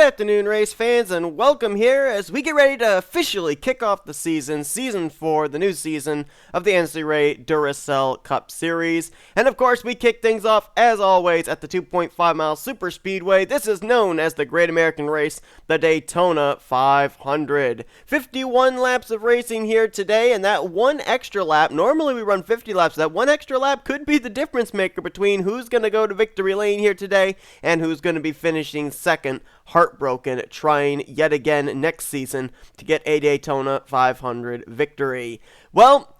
afternoon, race fans, and welcome here as we get ready to officially kick off the season, Season 4, the new season of the NCRA Duracell Cup Series. And of course, we kick things off, as always, at the 2.5-mile super speedway. This is known as the Great American Race, the Daytona 500. 51 laps of racing here today, and that one extra lap, normally we run 50 laps, that one extra lap could be the difference maker between who's going to go to victory lane here today and who's going to be finishing second, heartbroken, trying yet again next season to get a Daytona 500 victory. Well,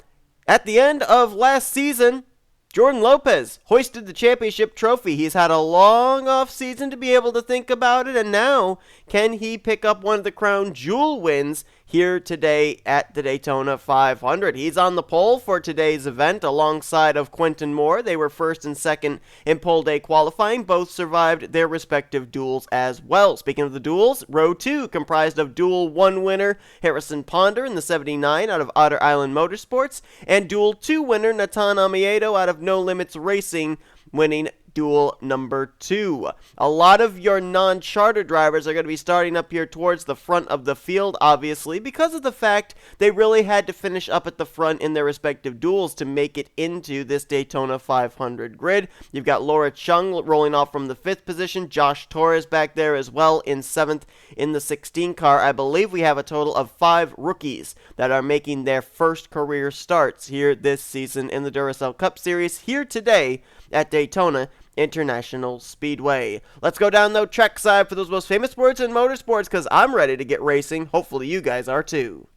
at the end of last season, Jordan Lopez hoisted the championship trophy. He's had a long off season to be able to think about it, and now can he pick up one of the crown jewel wins here today at the Daytona 500. He's on the pole for today's event alongside of Quentin Moore. They were first and second in pole day qualifying. Both survived their respective duels as well. Speaking of the duels, row 2 comprised of duel 1 winner Harrison Ponder in the 79 out of Otter Island Motorsports, and duel 2 winner N Amoedo out of No Limits Racing, winning duel number 2. A lot of your non-charter drivers are going to be starting up here towards the front of the field, obviously, because of the fact they really had to finish up at the front in their respective duels to make it into this Daytona 500 grid. You've got L Chung rolling off from the 5th position, Josh Torres back there as well in 7th in the 16 car. I believe we have a total of 5 rookies that are making their first career starts here this season in the Duracell Cup Series here today at Daytona International Speedway. Let's go down, though, trackside for those most famous sports in motorsports, because I'm ready to get racing. Hopefully you guys are too.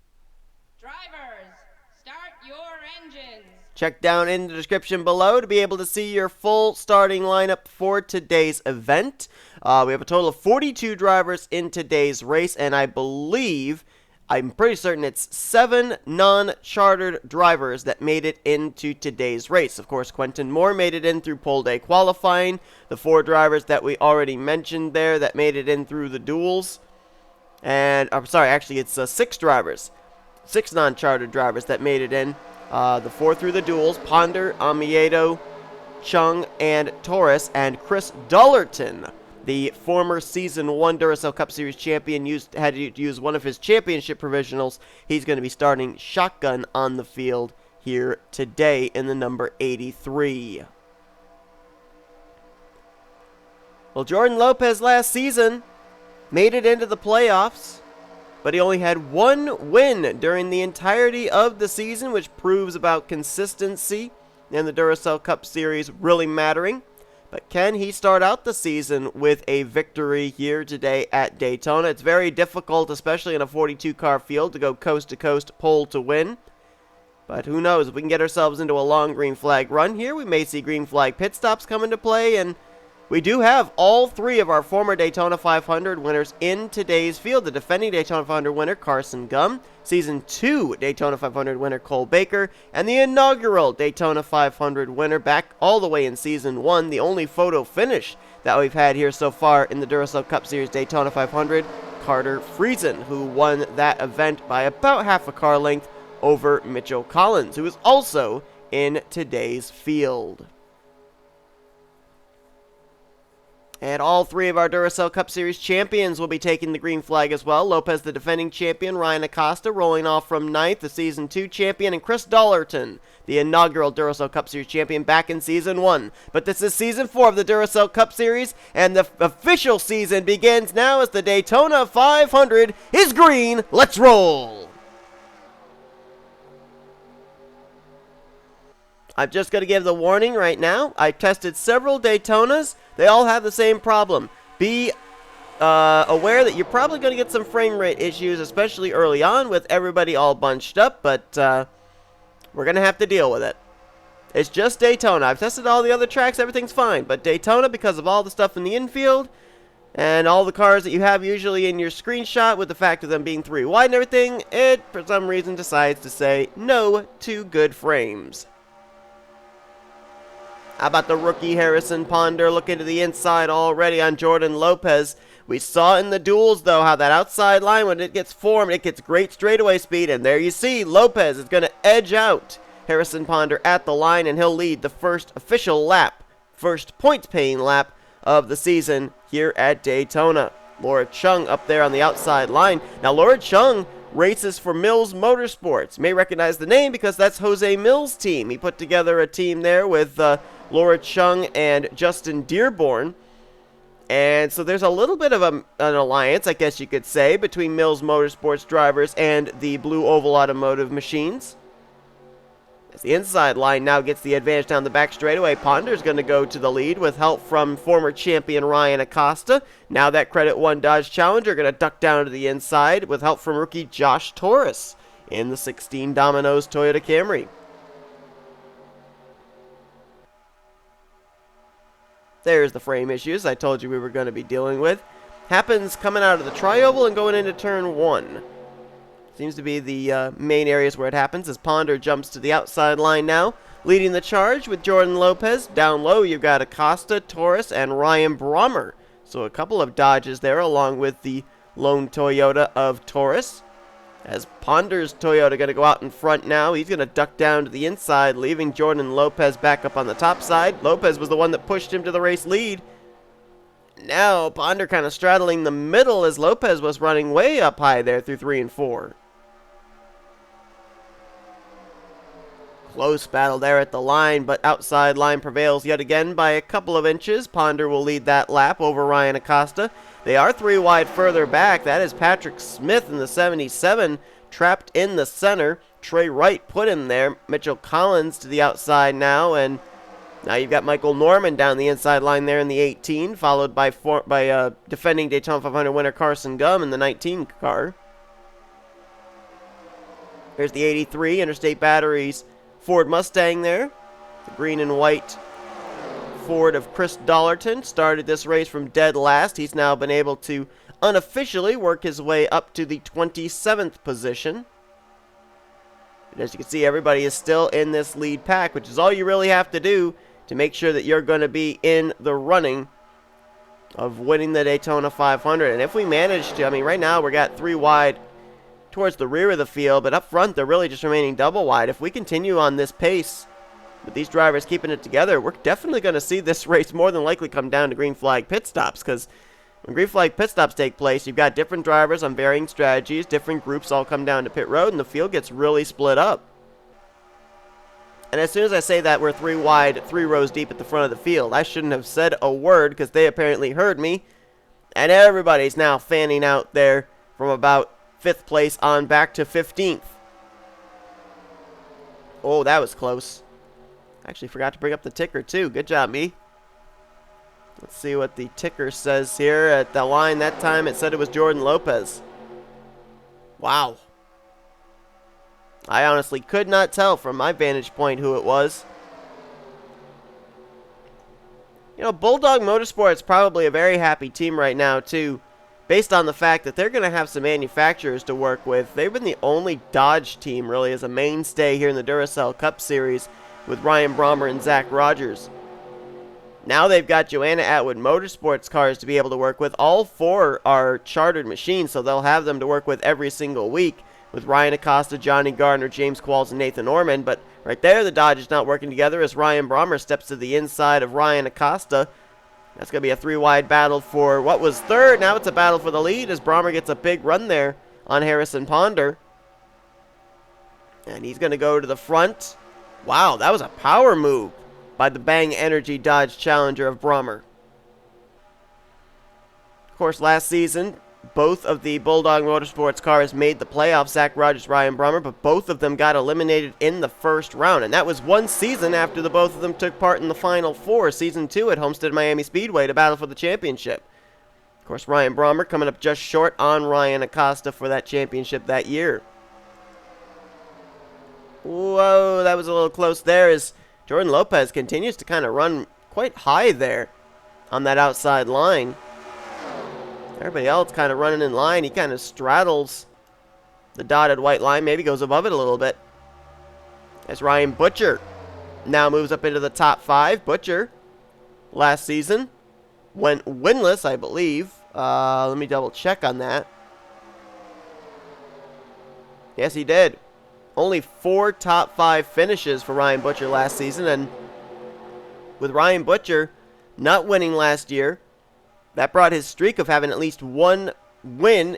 Drivers, start your engines. Check down in the description below to be able to see your full starting lineup for today's event. We have a total of 42 drivers in today's race, and I'm pretty certain it's 7 non-chartered drivers that made it into today's race. Of course, Quentin Moore made it in through pole day qualifying. The 4 drivers that we already mentioned there that made it in through the duels. And, I'm sorry, actually it's 6 drivers. 6 non-chartered drivers that made it in. The 4 through the duels, Ponder, Amoedo, Chung, and Taurus, and Chris Dalton, the former Season 1 Duracell Cup Series champion, had to use one of his championship provisionals. He's going to be starting shotgun on the field here today in the number 83. Well, Jordan Lopez last season made it into the playoffs, but he only had 1 win during the entirety of the season, which proves about consistency in the Duracell Cup Series really mattering. But can he start out the season with a victory here today at Daytona? It's very difficult, especially in a 42-car field, to go coast-to-coast pole to win. But who knows? If we can get ourselves into a long green flag run here, we may see green flag pit stops come into play. And we do have all 3 of our former Daytona 500 winners in today's field. The defending Daytona 500 winner, Carson Gum, Season 2 Daytona 500 winner, Cole Baker, and the inaugural Daytona 500 winner back all the way in Season 1, the only photo finish that we've had here so far in the Duracell Cup Series Daytona 500, Carter Friesen, who won that event by about half a car length over Mitchell Collins, who is also in today's field. And all 3 of our Duracell Cup Series champions will be taking the green flag as well. Lopez, the defending champion, R Acosta rolling off from 9th, the Season 2 champion, and Chris Dalton, the inaugural Duracell Cup Series champion, back in Season 1. But this is Season 4 of the Duracell Cup Series, and the official season begins now as the Daytona 500 is green. Let's roll! I'm just going to give the warning right now. I tested several Daytonas. They all have the same problem. Be aware that you're probably going to get some frame rate issues, especially early on with everybody all bunched up, but we're going to have to deal with it. It's just Daytona. I've tested all the other tracks. Everything's fine. But Daytona, because of all the stuff in the infield and all the cars that you have usually in your screenshot with the fact of them being 3 wide and everything, it, for some reason, decides to say no to good frames. How about the rookie Harrison Ponder looking to the inside already on Jordan Lopez? We saw in the duels, though, how that outside line, when it gets formed, it gets great straightaway speed. And there you see, Lopez is going to edge out Harrison Ponder at the line, and he'll lead the first official lap, first points-paying lap of the season here at Daytona. Laura Chung up there on the outside line. Now, Laura Chung races for Millz Motorsports. You may recognize the name because that's Jose Millz' team. He put together a team there with Laura Chung and Justin Dearborn. And so there's a little bit of an alliance, I guess you could say, between Millz Motorsports drivers and the Blue Oval Automotive machines. As the inside line now gets the advantage down the back straightaway, Ponder's going to go to the lead with help from former champion Ryan Acosta. Now that Credit One Dodge Challenger going to duck down to the inside with help from rookie J Taurus in the 16 Domino's Toyota Camry. There's the frame issues I told you we were going to be dealing with. Happens coming out of the tri-oval and going into turn 1. Seems to be the main areas where it happens as Ponder jumps to the outside line now. Leading the charge with Jordan Lopez. Down low you've got Acosta, Taurus, and Ryan Brommer. So a couple of Dodges there along with the lone Toyota of Taurus. As Ponder's Toyota going to go out in front now. He's going to duck down to the inside, leaving Jordan Lopez back up on the top side. Lopez was the one that pushed him to the race lead. Now Ponder kind of straddling the middle as Lopez was running way up high there through 3 and 4. Close battle there at the line, but outside line prevails yet again by a couple of inches. Ponder will lead that lap over Ryan Acosta. They are 3 wide further back. That is Patrick Smith in the 77, trapped in the center. T Wright put him there. Mitchell Collins to the outside now, and now you've got Michael Norman down the inside line there in the 18, followed by defending Daytona 500 winner Carson Gum in the 19 car. There's the 83 Interstate Batteries Ford Mustang there. The green and white Ford of Chris Dollarton started this race from dead last. He's now been able to unofficially work his way up to the 27th position. And as you can see, everybody is still in this lead pack, which is all you really have to do to make sure that you're going to be in the running of winning the Daytona 500. And if we manage to, I mean, right now we got 3 wide towards the rear of the field, but up front they're really just remaining double wide. If we continue on this pace with these drivers keeping it together, we're definitely going to see this race more than likely come down to green flag pit stops, because when green flag pit stops take place, you've got different drivers on varying strategies, different groups all come down to pit road, and the field gets really split up. And as soon as I say that we're 3 wide, 3 rows deep at the front of the field, I shouldn't have said a word because they apparently heard me, and everybody's now fanning out there from about 5th place on back to 15th. Oh, that was close. Actually forgot to bring up the ticker too. Good job, me. Let's see what the ticker says here. At the line that time it said it was Jordan Lopez. Wow. I honestly could not tell from my vantage point who it was. You know, Bulldog Motorsports probably a very happy team right now too, based on the fact that they're going to have some manufacturers to work with. They've been the only Dodge team really as a mainstay here in the Duracell Cup Series with Ryan Brommer and Zach Rogers. Now they've got Joanna Atwood Motorsports cars to be able to work with. All 4 are chartered machines, so they'll have them to work with every single week with Ryan Acosta, Johnny Gardner, James Qualls, and Nathan Ormond. But right there, the Dodge is not working together as Ryan Brommer steps to the inside of Ryan Acosta. That's going to be a 3 wide battle for what was 3rd. Now it's a battle for the lead as Brommer gets a big run there on Harrison Ponder. And he's going to go to the front. Wow, that was a power move by the Bang Energy Dodge Challenger of Brommer. Of course, last season, both of the Bulldog Motorsports cars made the playoffs, Zach Rogers, Ryan Brommer, but both of them got eliminated in the first round. And that was one season after the both of them took part in the Final Four, Season 2 at Homestead Miami Speedway to battle for the championship. Of course, Ryan Brommer coming up just short on Ryan Acosta for that championship that year. Whoa, that was a little close there as Jordan Lopez continues to kind of run quite high there on that outside line. Everybody else kind of running in line. He kind of straddles the dotted white line, maybe goes above it a little bit. As Ryan Butcher now moves up into the top 5. Butcher, last season, went winless, I believe. Let me double check on that. Yes, he did. Only 4 top 5 finishes for Ryan Butcher last season, and with Ryan Butcher not winning last year, that brought his streak of having at least one win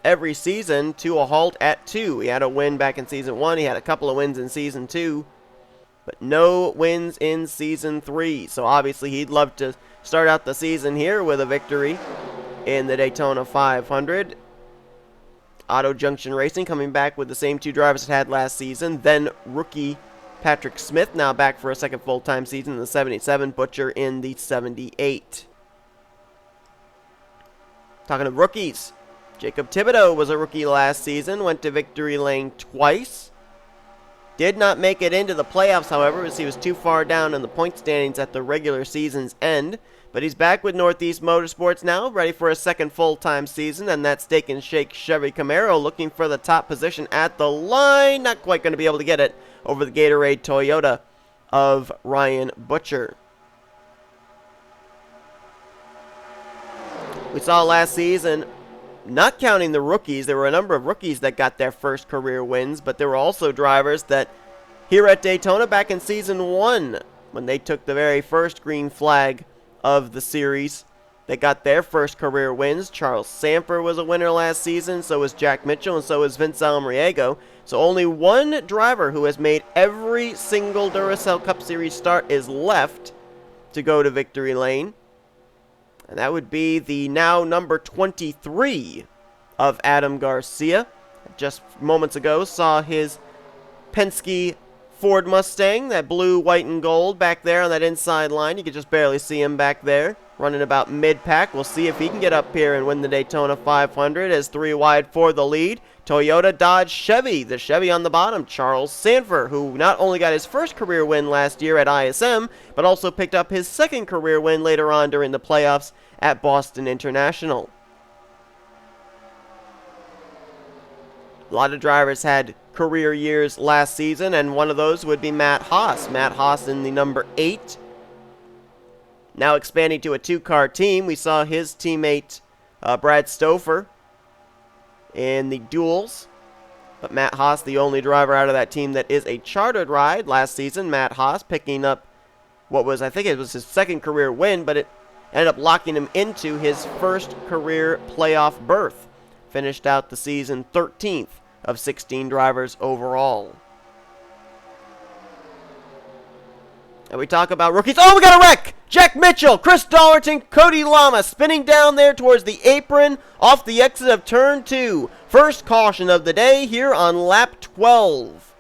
every season to a halt at 2. He had a win back in Season 1. He had a couple of wins in Season 2. But no wins in Season 3. So obviously he'd love to start out the season here with a victory in the Daytona 500. Auto Junction Racing coming back with the same 2 drivers it had last season. Then rookie Patrick Smith now back for a second full-time season in the 77. Butcher in the 78. Talking of rookies, Jacob Thibodeaux was a rookie last season. Went to victory lane twice. Did not make it into the playoffs, however, as he was too far down in the point standings at the regular season's end. But he's back with Northeast Motorsports now, ready for a second full-time season, and that Steak and Shake Chevy Camaro looking for the top position at the line. Not quite going to be able to get it over the Gatorade Toyota of Ryan Butcher. We saw last season, not counting the rookies, there were a number of rookies that got their first career wins, but there were also drivers that here at Daytona back in Season 1, when they took the very first green flag of the series, they got their first career wins. Charles Sandfer was a winner last season, so was Jack Mitchell, and so was Vince Almariego. So only one driver who has made every single Duracell Cup Series start is left to go to victory lane. And that would be the now number 23 of Adam Garcia. Just moments ago saw his Penske Ford Mustang, that blue, white, and gold back there on that inside line. You could just barely see him back there, running about mid-pack. We'll see if he can get up here and win the Daytona 500 as 3 wide for the lead. Toyota, Dodge, Chevy. The Chevy on the bottom, Charles Sandfer, who not only got his first career win last year at ISM, but also picked up his second career win later on during the playoffs at Boston International. A lot of drivers had career years last season, and one of those would be Matt Haas. Matt Haas in the number 8. Now expanding to a 2-car team. We saw his teammate Brad Stouffer in the duels. But Matt Haas, the only driver out of that team that is a chartered ride last season. Matt Haas picking up what was, I think it was his second career win, but it ended up locking him into his first career playoff berth. Finished out the season 13th of 16 drivers overall. And we talk about rookies. Oh, we got a wreck! Jack Mitchell, Chris Dalton, Cody Lama spinning down there towards the apron off the exit of turn 2. First caution of the day here on lap 12.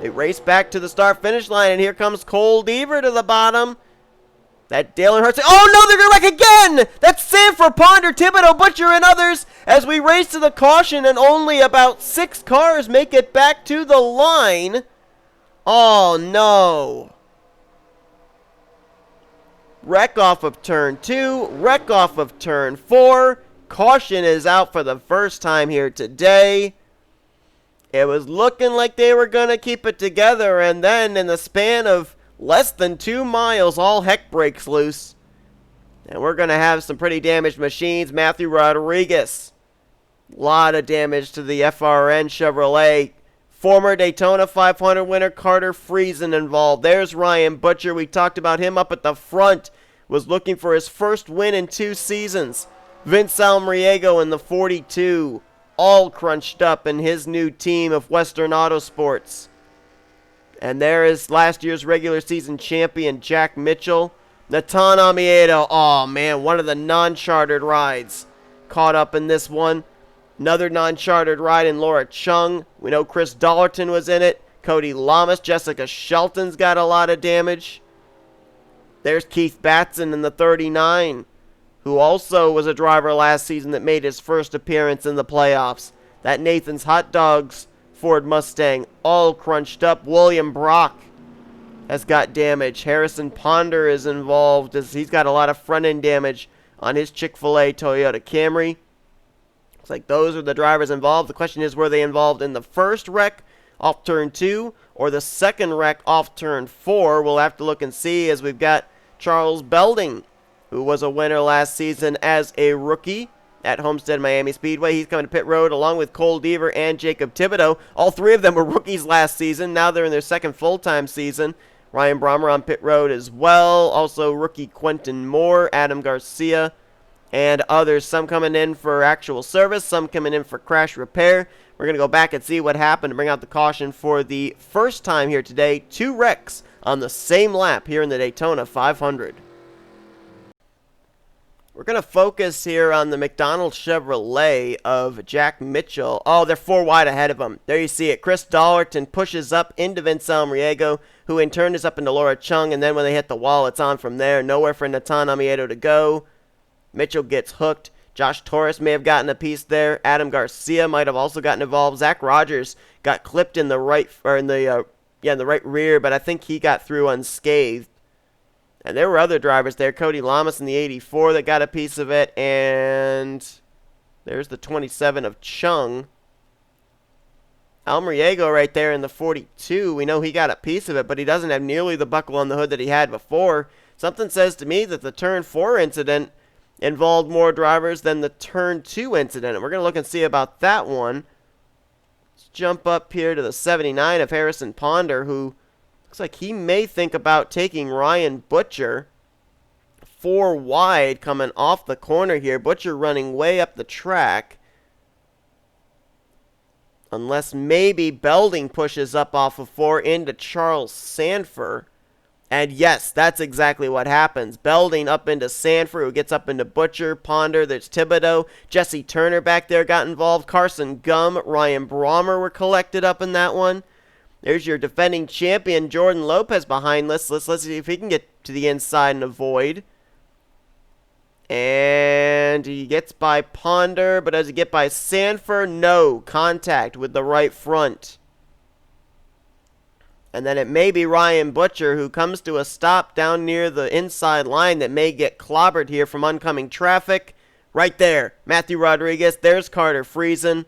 They race back to the start-finish line, and here comes Cole Deaver to the bottom. That Dale Earnhardt. Oh no, they're going to wreck again! That's Sandfer, Ponder, Thibodeaux, Butcher, and others as we race to the caution, and only about 6 cars make it back to the line. Oh no. Wreck off of turn 2, wreck off of turn 4. Caution is out for the first time here today. It was looking like they were going to keep it together, and then in the span of less than 2 miles, all heck breaks loose. And we're going to have some pretty damaged machines. Matthew Rodriguez. A lot of damage to the FRN Chevrolet. Former Daytona 500 winner Carter Friesen involved. There's Ryan Butcher. We talked about him up at the front. Was looking for his first win in 2 seasons. Vince Almariego in the 42. All crunched up in his new team of Western Autosports. And there is last year's regular season champion Jack Mitchell. N Amoedo, oh man, one of the non-chartered rides. Caught up in this one. Another non-chartered ride in L Chung. We know Chris Dalton was in it. Cody Lamas, Jessica Shelton's got a lot of damage. There's Keith Batson in the 39, who also was a driver last season that made his first appearance in the playoffs. That Nathan's Hot Dogs Ford Mustang, all crunched up. William Brock has got damage. Harrison Ponder is involved as he's got a lot of front-end damage on his Chick-fil-A Toyota Camry. Looks like those are the drivers involved. The question is, were they involved in the first wreck off turn 2 or the second wreck off turn 4? We'll have to look and see, as we've got Charles Belding, who was a winner last season as a rookie at Homestead Miami Speedway. He's coming to pit road along with Cole Deaver and Jacob Thibodeaux. All 3 of them were rookies last season. Now they're in their second full-time season. Ryan Brommer on pit road as well. Also rookie Quentin Moore, Adam Garcia, and others. Some coming in for actual service, some coming in for crash repair. We're going to go back and see what happened and bring out the caution for the first time here today. 2 wrecks on the same lap here in the Daytona 500. We're going to focus here on the McDonald Chevrolet of Jack Mitchell. Oh, they're 4 wide ahead of him. There you see it. Chris Dalton pushes up into Vince Almariego, who in turn is up into L Chung, and then when they hit the wall, it's on from there. Nowhere for N Amoedo to go. Mitchell gets hooked. J Taurus may have gotten a piece there. Adam Garcia might have also gotten involved. Zach Rogers got clipped in the right, or in the right rear, but I think he got through unscathed. And there were other drivers there. Cody Llamas in the 84 that got a piece of it. And there's the 27 of Chung. Almariego right there in the 42. We know he got a piece of it, but he doesn't have nearly the buckle on the hood that he had before. Something says to me that the Turn 4 incident involved more drivers than the Turn 2 incident. And we're going to look and see about that one. Let's jump up here to the 79 of Harrison Ponder, who looks like he may think about taking Ryan Butcher 4 wide coming off the corner here. Butcher running way up the track. Unless maybe Belding pushes up off of 4 into Charles Sandfer. And yes, that's exactly what happens. Belding up into Sandfer, who gets up into Butcher, Ponder, there's Thibodeaux. Jesse Turner back there got involved. Carson Gum, Ryan Brommer were collected up in that one. There's your defending champion, Jordan Lopez, behind this. Let's see if he can get to the inside and avoid. And he gets by Ponder, but does he get by Sandfer? No. Contact with the right front. And then it may be Ryan Butcher, who comes to a stop down near the inside line that may get clobbered here from oncoming traffic. Right there, Matthew Rodriguez. There's Carter Friesen.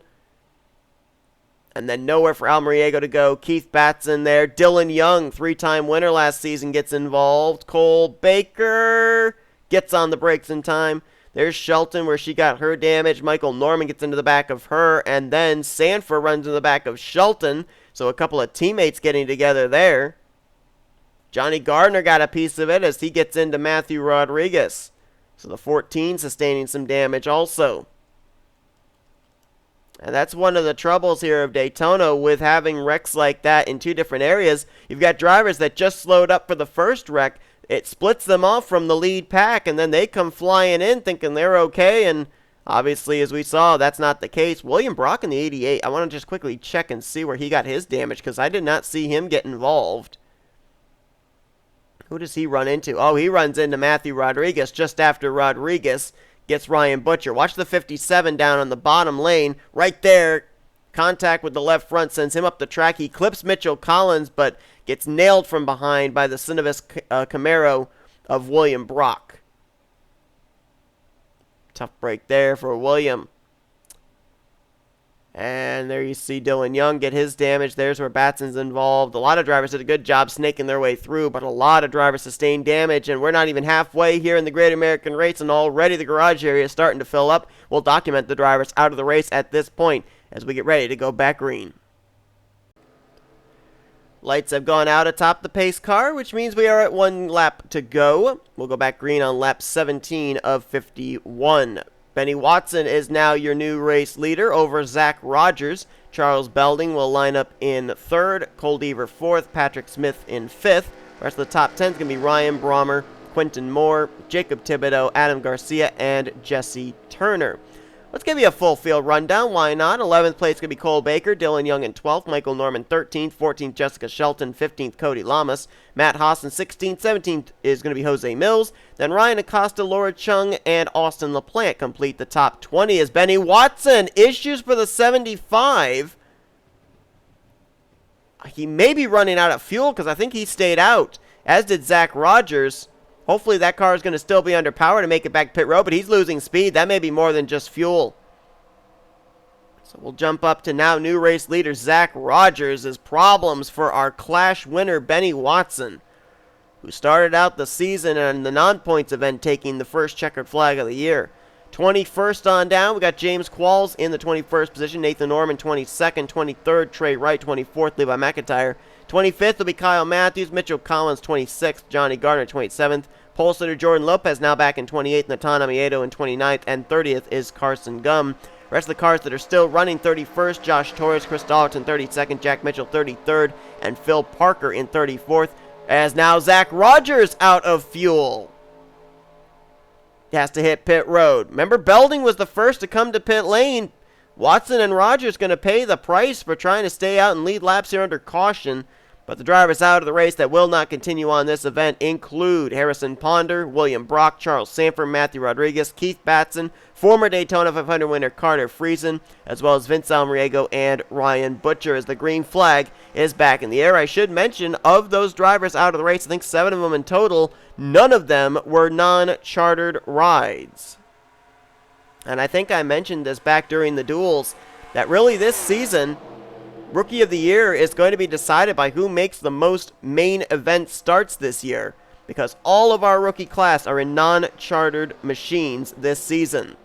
And then nowhere for Almariego to go. Keith Batson there. Dylan Young, 3-time winner last season, gets involved. Cole Baker gets on the brakes in time. There's Shelton where she got her damage. Michael Norman gets into the back of her. And then Sandfer runs in the back of Shelton. So a couple of teammates getting together there. Johnny Gardner got a piece of it as he gets into Matthew Rodriguez. So the 14 sustaining some damage also. And that's one of the troubles here of Daytona with having wrecks like that in 2 different areas. You've got drivers that just slowed up for the first wreck. It splits them off from the lead pack, and then they come flying in thinking they're okay. And obviously, as we saw, that's not the case. William Brock in the 88, I want to just quickly check and see where he got his damage because I did not see him get involved. Who does he run into? Oh, he runs into Matthew Rodriguez just after Rodriguez gets Ryan Butcher. Watch the 57 down on the bottom lane. Right there, contact with the left front sends him up the track. He clips Mitchell Collins, but gets nailed from behind by the Cinevis Camaro of William Brock. Tough break there for William. And there you see Dylan Young get his damage. There's where Batson's involved. A lot of drivers did a good job snaking their way through, but a lot of drivers sustained damage, and we're not even halfway here in the Great American Race, and already the garage area is starting to fill up. We'll document the drivers out of the race at this point as we get ready to go back green. Lights have gone out atop the pace car, which means we are at 1 lap to go. We'll go back green on lap 17 of 51. Benny Watson is now your new race leader over Zach Rogers. Charles Belding will line up in 3rd, Cole Deaver 4th, Patrick Smith in 5th. The rest of the top 10 is going to be Ryan Brommer, Quentin Moore, Jacob Thibodeaux, Adam Garcia, and Jesse Turner. Let's give you a full field rundown. Why not? 11th place is going to be Cole Baker, Dylan Young in 12th, Michael Norman 13th, 14th Jessica Shelton, 15th Cody Llamas, Matt Haas in 16th, 17th is going to be J Millz. Then Ryan Acosta, L Chung, and Austin LaPlante complete the top 20 as Benny Watson issues for the 75. He may be running out of fuel because I think he stayed out, as did Zach Rogers. Hopefully that car is going to still be under power to make it back pit road, but he's losing speed. That may be more than just fuel. So we'll jump up to now new race leader Zach Rogers as problems for our Clash winner Benny Watson, who started out the season in the non-points event taking the first checkered flag of the year. 21st on down, we got J Qualls in the 21st position, N Ormond 22nd, 23rd, T Wright 24th, Levi McIntire. 25th will be Kyle Matthews, Mitchell Collins 26th, J Gardner 27th, pole sitter Jordan Lopez now back in 28th, N Amoedo in 29th, and 30th is Carson Gum. Rest of the cars that are still running: 31st, Josh Torres, Chris Dalton 32nd, Jack Mitchell 33rd, and Phil Parker in 34th, as now Zach Rogers out of fuel. He has to hit pit road. Remember, Belding was the first to come to pit lane. Watson and Rogers going to pay the price for trying to stay out and lead laps here under caution. But the drivers out of the race that will not continue on this event include Harrison Ponder, William Brock, Charles Sandfer, Matthew Rodriguez, Keith Batson, former Daytona 500 winner Carter Friesen, as well as Vince Almariego and Ryan Butcher, as the green flag is back in the air. I should mention, of those drivers out of the race, I think 7 of them in total, none of them were non-chartered rides. And I think I mentioned this back during the duels, that really this season, Rookie of the Year is going to be decided by who makes the most main event starts this year, because all of our rookie class are in non-chartered machines this season.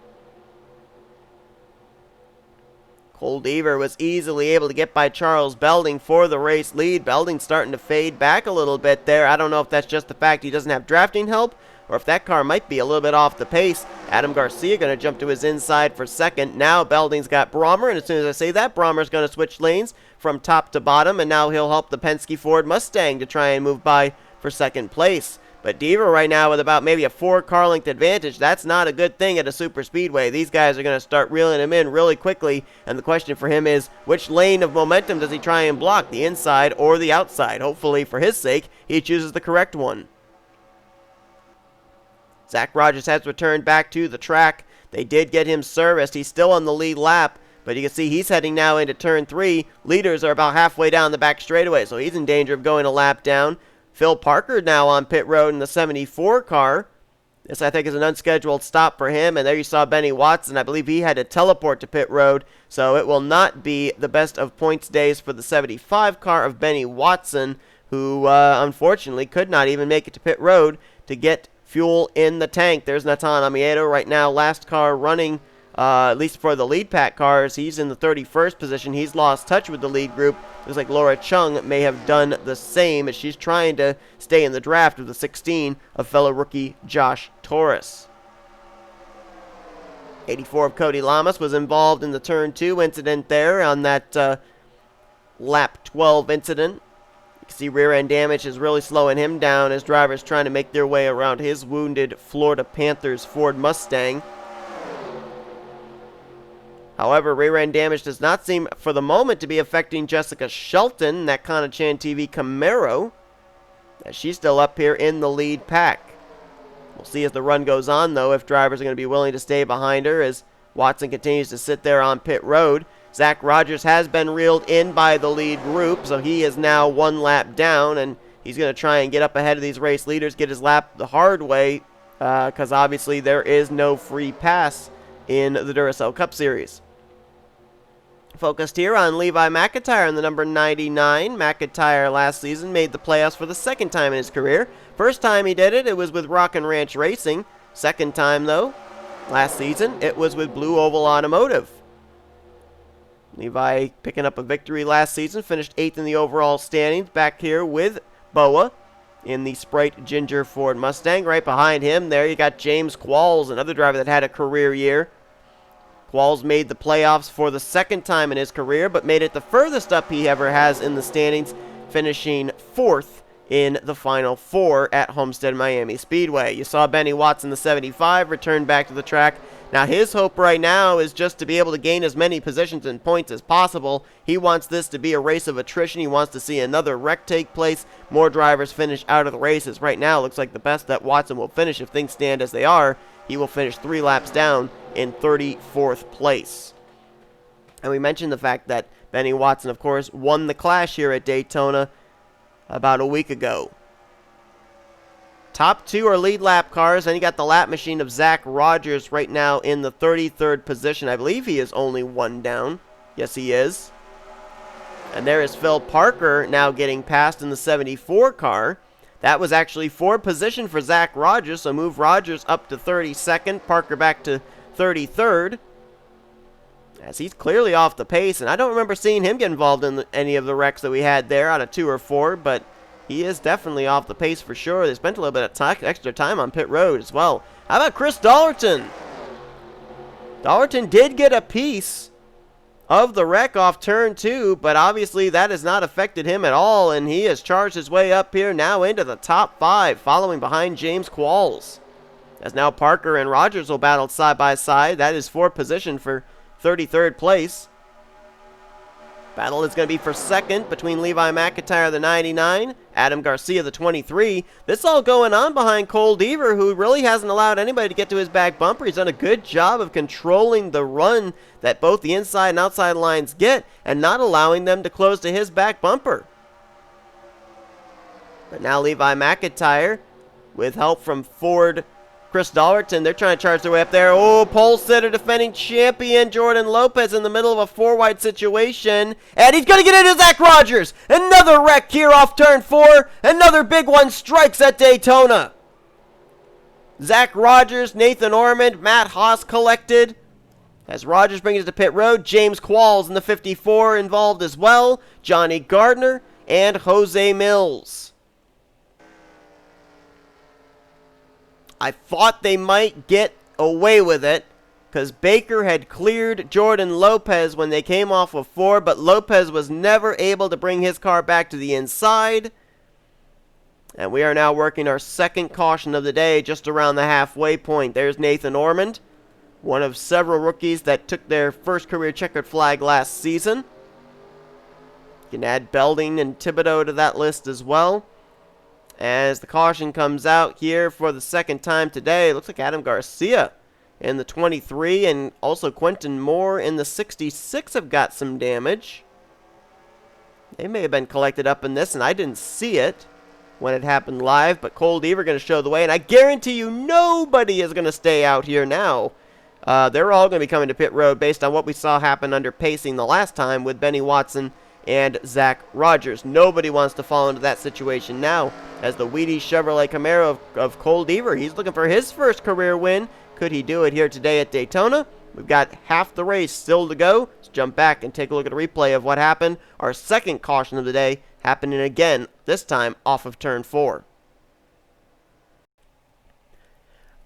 J Deaver was easily able to get by Charles Belding for the race lead. Belding starting to fade back a little bit there. I don't know if that's just the fact he doesn't have drafting help, or if that car might be a little bit off the pace. Adam Garcia going to jump to his inside for second. Now Belding's got Brommer, and as soon as I say that, Brommer's going to switch lanes from top to bottom, and now he'll help the Penske Ford Mustang to try and move by for second place. But Deaver right now with about maybe a 4-car length advantage. That's not a good thing at a super speedway. These guys are going to start reeling him in really quickly, and the question for him is, which lane of momentum does he try and block, the inside or the outside? Hopefully, for his sake, he chooses the correct one. Zach Rogers has returned back to the track. They did get him serviced. He's still on the lead lap, but you can see he's heading now into turn 3. Leaders are about halfway down the back straightaway, so he's in danger of going a lap down. Phil Parker now on pit road in the 74 car. This, I think, is an unscheduled stop for him, and there you saw Benny Watson. I believe he had to teleport to pit road, so it will not be the best of points days for the 75 car of Benny Watson, who unfortunately could not even make it to pit road to get fuel in the tank. There's N Amoedo right now, last car running, at least for the lead pack cars. He's in the 31st position. He's lost touch with the lead group. Looks like L Chung may have done the same, as she's trying to stay in the draft of the 16 of fellow rookie Josh Taurus. 84 of Cody Llamas was involved in the turn 2 incident there on that lap 12 incident. You can see rear end damage is really slowing him down as drivers trying to make their way around his wounded Florida Panthers Ford Mustang. However, rear end damage does not seem for the moment to be affecting Jessica Shelton, that Kana-chan TV Camaro, as she's still up here in the lead pack. We'll see as the run goes on, though, if drivers are going to be willing to stay behind her as Watson continues to sit there on pit road. Zach Rogers has been reeled in by the lead group, so he is now 1 lap down, and he's going to try and get up ahead of these race leaders, get his lap the hard way, because obviously there is no free pass in the Duracell Cup Series. Focused here on Levi McIntire in the number 99. McIntire last season made the playoffs for the 2nd time in his career. First time he did it, it was with Rockin' Ranch Racing. Second time, though, last season, it was with Blue Oval Automotive. Levi picking up a victory last season, finished 8th in the overall standings, back here with Boa in the Sprite Ginger Ford Mustang. Right behind him there you got J Qualls, another driver that had a career year. Qualls made the playoffs for the 2nd time in his career, but made it the furthest up he ever has in the standings, finishing 4th in the Final Four at Homestead Miami Speedway. You saw Benny Watson, the 75, return back to the track. Now his hope right now is just to be able to gain as many positions and points as possible. He wants this to be a race of attrition. He wants to see another wreck take place, more drivers finish out of the races. Right now, it looks like the best that Watson will finish, if things stand as they are, he will finish 3 laps down in 34th place. And we mentioned the fact that Benny Watson, of course, won the Clash here at Daytona about a week ago. Top 2 are lead lap cars, and you got the lap machine of Zach Rogers right now in the 33rd position. I believe he is only 1 down. Yes, he is. And there is Phil Parker now getting passed in the 74 car. That was actually 4 position for Zach Rogers, so move Rogers up to 32nd, Parker back to 33rd, as he's clearly off the pace, and I don't remember seeing him get involved in any of the wrecks that we had there out of 2 or 4, but he is definitely off the pace for sure. They spent a little bit of extra time on pit road as well. How about Chris Dalton? Dalton did get a piece of the wreck off turn 2, but obviously that has not affected him at all, and he has charged his way up here now into the top 5, following behind J Qualls. As now Parker and Rogers will battle side by side. That is for position for 33rd place. Battle is going to be for 2nd between Levi McIntyre, the 99, Adam Garcia, the 23. This all going on behind J Deaver, who really hasn't allowed anybody to get to his back bumper. He's done a good job of controlling the run that both the inside and outside lines get and not allowing them to close to his back bumper. But now Levi McIntyre, with help from Ford Chris Dalton, they're trying to charge their way up there. Oh, pole sitter, defending champion Jordan Lopez in the middle of a 4-wide situation. And he's going to get into Zach Rogers. Another wreck here off turn 4. Another big one strikes at Daytona. Zach Rogers, N Ormond, M Haas collected. As Rogers brings it to pit road, J Qualls in the 54 involved as well. J Gardner and J Millz. I thought they might get away with it because Baker had cleared Jordan Lopez when they came off of 4, but Lopez was never able to bring his car back to the inside. And we are now working our 2nd caution of the day just around the halfway point. There's N Ormond, one of several rookies that took their first career checkered flag last season. You can add Belding and Thibodeaux to that list as well. As the caution comes out here for the 2nd time today, it looks like Adam Garcia in the 23 and also Quentin Moore in the 66 have got some damage. They may have been collected up in this, and I didn't see it when it happened live, but J Deaver going to show the way, and I guarantee you nobody is going to stay out here now. They're all going to be coming to pit road based on what we saw happen under pacing the last time with Benny Watson and Zach Rogers. Nobody wants to fall into that situation now as the weedy Chevrolet Camaro of J Deaver. He's looking for his first career win. Could he do it here today at Daytona? We've got half the race still to go. Let's jump back and take a look at a replay of what happened. Our 2nd caution of the day happening again, this time off of turn 4.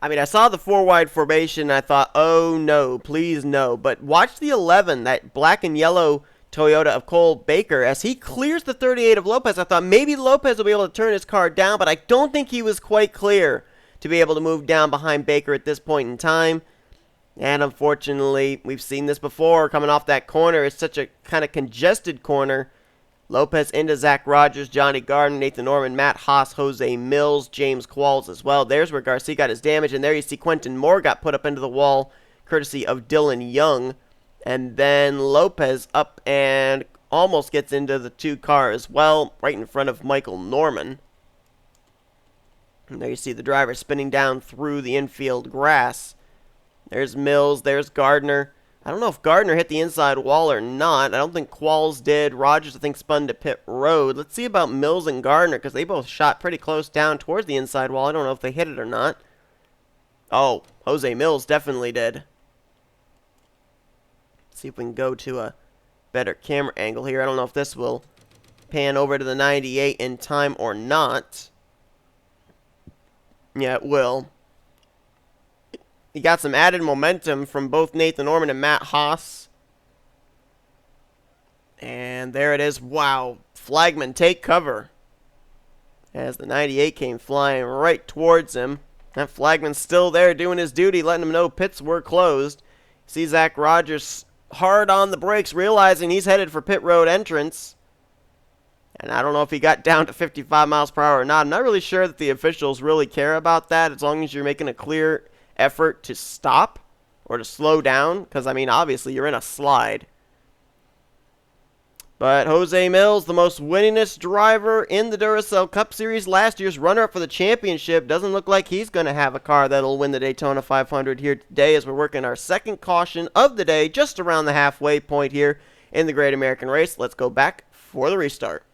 I mean, I saw the 4-wide formation and I thought, oh no, please no. But watch the 11, that black and yellow Toyota of Cole Baker, as he clears the 38 of Lopez. I thought maybe Lopez will be able to turn his car down, but I don't think he was quite clear to be able to move down behind Baker at this point in time. And unfortunately, we've seen this before coming off that corner. It's such a kind of congested corner. Lopez into Zach Rogers, J Gardner, N Ormond, M Haas, J Millz, J Qualls as well. There's where Garcia got his damage, and there you see Quentin Moore got put up into the wall courtesy of Dylan Young. And then Lopez up and almost gets into the 2 car as well, right in front of Michael Norman. And there you see the driver spinning down through the infield grass. There's Millz, there's Gardner. I don't know if Gardner hit the inside wall or not. I don't think Qualls did. Rogers, I think, spun to pit road. Let's see about Millz and Gardner, because they both shot pretty close down towards the inside wall. I don't know if they hit it or not. Oh, J Millz definitely did. See if we can go to a better camera angle here. I don't know if this will pan over to the 98 in time or not. Yeah, it will. He got some added momentum from both N Ormond and M Haas. And there it is. Wow. Flagman, take cover. As the 98 came flying right towards him. That flagman's still there doing his duty, letting him know pits were closed. See Zach Rogers hard on the brakes, realizing he's headed for pit road entrance. And I don't know if he got down to 55 miles per hour or not. I'm not really sure that the officials really care about that, as long as you're making a clear effort to stop or to slow down, because, I mean, obviously you're in a slide. But J Millz, the most winningest driver in the Duracell Cup Series, last year's runner-up for the championship, doesn't look like he's going to have a car that'll win the Daytona 500 here today, as we're working our 2nd caution of the day, just around the halfway point here in the Great American Race. Let's go back for the restart.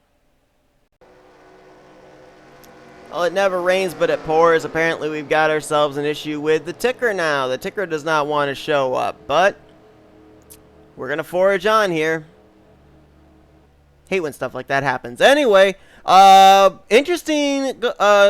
Well, it never rains, but it pours. Apparently, we've got ourselves an issue with the ticker now. The ticker does not want to show up, but we're going to forage on here. Hate when stuff like that happens. Anyway, interesting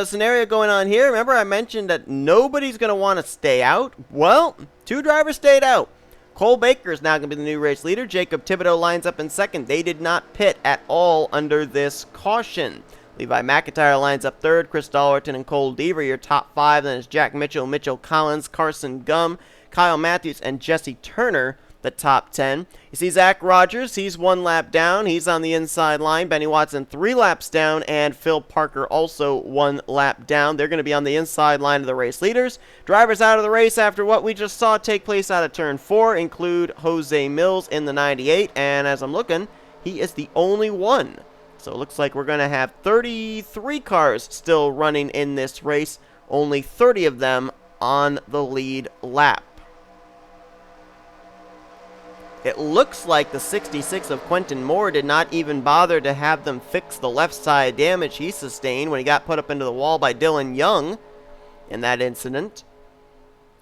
scenario going on here. Remember I mentioned that nobody's going to want to stay out? Well, 2 drivers stayed out. Cole Baker is now going to be the new race leader. J Thibodeaux lines up in second. They did not pit at all under this caution. Levi McIntyre lines up third. Chris Dalton and Cole Deaver, your top 5. Then it's Jack Mitchell, Mitchell Collins, Carson Gum, Kyle Matthews, and Jesse Turner, the top 10. You see Zach Rogers, he's 1 lap down. He's on the inside line. Benny Watson 3 laps down, and Phil Parker also 1 lap down. They're going to be on the inside line of the race leaders. Drivers out of the race after what we just saw take place out of turn 4 include J Millz in the 98, and as I'm looking, he is the only one. So it looks like we're going to have 33 cars still running in this race, only 30 of them on the lead lap. It looks like the 66 of Quentin Moore did not even bother to have them fix the left side damage he sustained when he got put up into the wall by Dylan Young in that incident.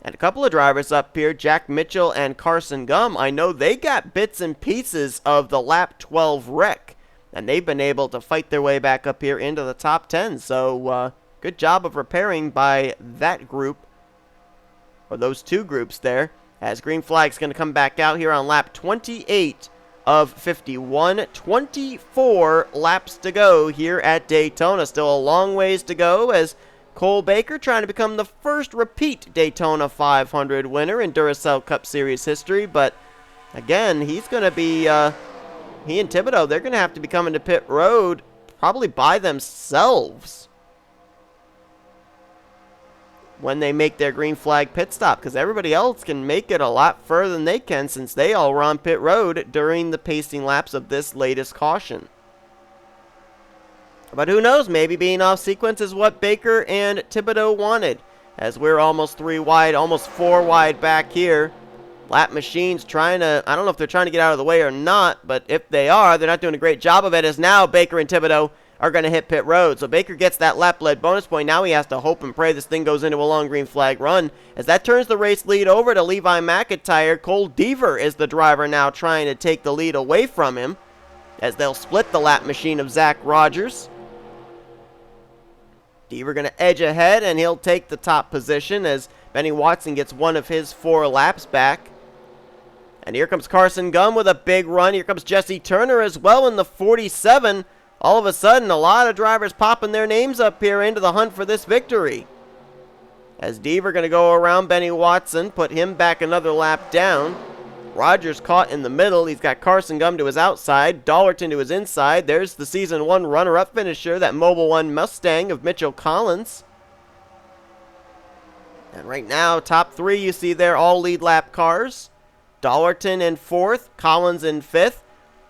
And a couple of drivers up here, Jack Mitchell and Carson Gum, I know they got bits and pieces of the lap 12 wreck, and they've been able to fight their way back up here into the top 10. So good job of repairing by that group, or those 2 groups there. As green flag's going to come back out here on lap 28 of 51. 24 laps to go here at Daytona. Still a long ways to go as Cole Baker trying to become the first repeat Daytona 500 winner in Duracell Cup Series history. But again, he's going to be, he and Thibodeaux, they're going to have to be coming to pit road probably by themselves when they make their green flag pit stop, because everybody else can make it a lot further than they can since they all were on pit road during the pacing laps of this latest caution. But who knows, maybe being off sequence is what Baker and Thibodeaux wanted, as we're almost 3 wide, almost 4 wide back here. Lap Machine's trying to, I don't know if they're trying to get out of the way or not, but if they are, they're not doing a great job of it, as now Baker and Thibodeaux are going to hit pit road. So Baker gets that lap-led bonus point. Now he has to hope and pray this thing goes into a long green flag run, as that turns the race lead over to Levi McIntyre. Cole Deaver is the driver now trying to take the lead away from him, as they'll split the lap machine of Zach Rogers. Deaver going to edge ahead, and he'll take the top position as Benny Watson gets one of his 4 laps back. And here comes Carson Gum with a big run. Here comes Jesse Turner as well in the 47. All of a sudden, a lot of drivers popping their names up here into the hunt for this victory. As Deaver going to go around Benny Watson, put him back another lap down. Rogers caught in the middle. He's got Carson Gum to his outside, Dalton to his inside. There's the Season 1 runner-up finisher, that Mobile 1 Mustang of Mitchell Collins. And right now, top 3 you see there, all lead lap cars. Dalton in 4th, Collins in 5th.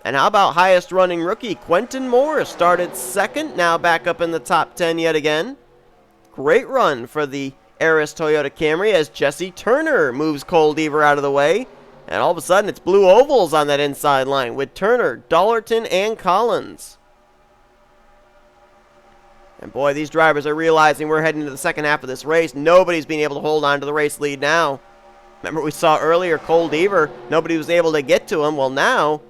And how about highest running rookie, Quentin Moore, started 2nd, now back up in the top 10 yet again. Great run for the Aris Toyota Camry as Jesse Turner moves Cole Deaver out of the way. And all of a sudden, it's blue ovals on that inside line with Turner, Dalton, and Collins. And boy, these drivers are realizing we're heading into the second half of this race. Nobody's being able to hold on to the race lead now. Remember we saw earlier, Cole Deaver, nobody was able to get to him. Well, now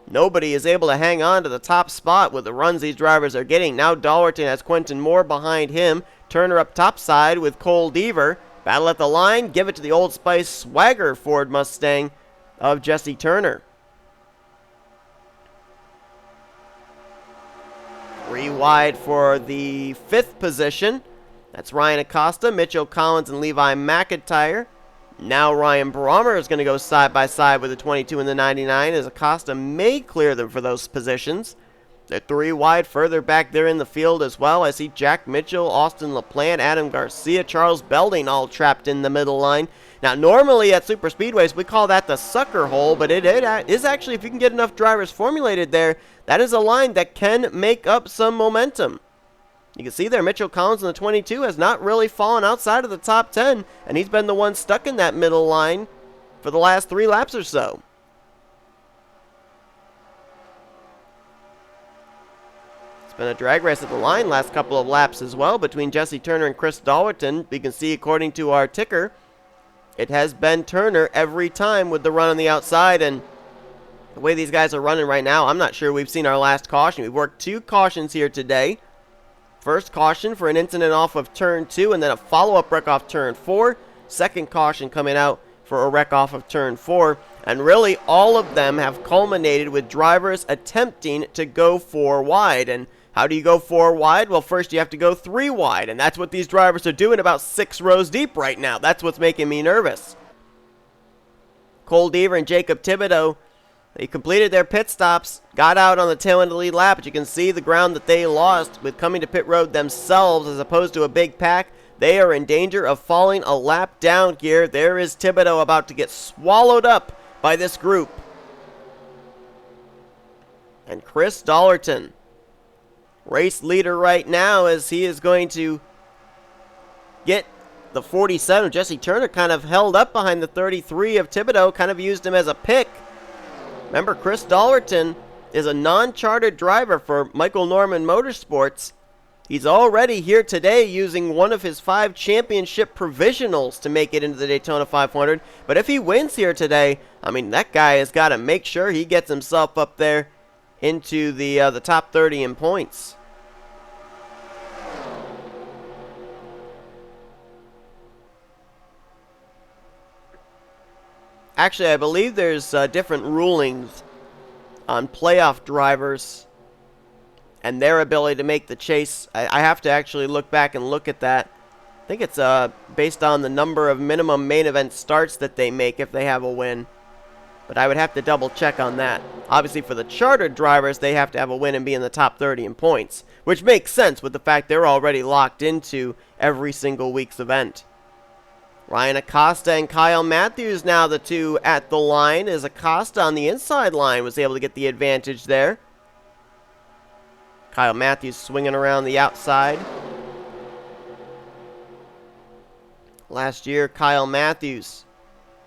nobody is able to hang on to the top spot with the runs these drivers are getting. Now Dalton has Quentin Moore behind him. Turner up top side with Cole Deaver. Battle at the line. Give it to the Old Spice Swagger Ford Mustang of Jesse Turner. 3 wide for the 5th position. That's Ryan Acosta, Mitchell Collins, and Levi McIntyre. Now Ryan Brommer is going to go side by side with the 22 and the 99 as Acosta may clear them for those positions. They're 3 wide further back there in the field as well. I see Jack Mitchell, Austin LaPlante, Adam Garcia, Charles Belding all trapped in the middle line. Now normally at super speedways we call that the sucker hole, but it is actually, if you can get enough drivers formulated there, that is a line that can make up some momentum. You can see there, Mitchell Collins in the 22 has not really fallen outside of the top 10, and he's been the one stuck in that middle line for the last 3 laps or so. Been a drag race at the line last couple of laps as well between Jesse Turner and Chris Dalton. We can see, according to our ticker, it has been Turner every time with the run on the outside, and the way these guys are running right now, I'm not sure we've seen our last caution. We've worked 2 cautions here today. First caution for an incident off of turn 2, and then a follow-up wreck off turn 4. Second caution coming out for a wreck off of turn 4. And really, all of them have culminated with drivers attempting to go 4 wide. And how do you go 4 wide? Well, first you have to go 3 wide, and that's what these drivers are doing about 6 rows deep right now. That's what's making me nervous. J Deaver and Jacob Thibodeaux, they completed their pit stops, got out on the tail end of the lead lap, but you can see the ground that they lost with coming to pit road themselves as opposed to a big pack. They are in danger of falling a lap down here. There is Thibodeaux about to get swallowed up by this group. And Chris Dalton, race leader right now, as he is going to get the 47. Jesse Turner kind of held up behind the 33 of Thibodeaux, kind of used him as a pick. Remember, Chris Dalton is a non-chartered driver for Michael Norman Motorsports. He's already here today using one of his 5 championship provisionals to make it into the Daytona 500. But if he wins here today, I mean, that guy has got to make sure he gets himself up there into the top 30 in points. Actually, I believe there's different rulings on playoff drivers and their ability to make the chase. I have to actually look back and look at that. I think it's based on the number of minimum main event starts that they make if they have a win. But I would have to double check on that. Obviously, for the chartered drivers, they have to have a win and be in the top 30 in points, which makes sense with the fact they're already locked into every single week's event. Ryan Acosta and Kyle Matthews now the 2 at the line, as Acosta on the inside line was able to get the advantage there. Kyle Matthews swinging around the outside. Last year, Kyle Matthews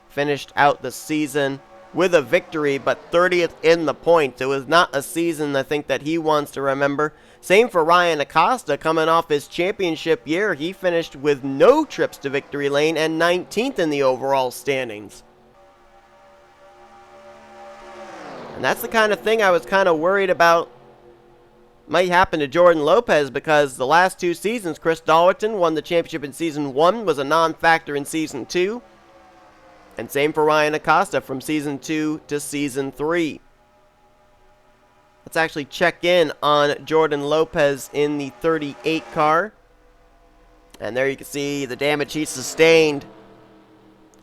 finished out the season with a victory, but 30th in the points. It was not a season, I think, that he wants to remember. Same for Ryan Acosta, coming off his championship year. He finished with no trips to victory lane and 19th in the overall standings. And that's the kind of thing I was kind of worried about might happen to Jordan Lopez, because the last 2 seasons, Chris Dalton won the championship in Season 1, was a non-factor in Season 2. And same for Ryan Acosta from Season 2 to Season 3. Let's actually check in on Jordan Lopez in the 38 car. And there you can see the damage he sustained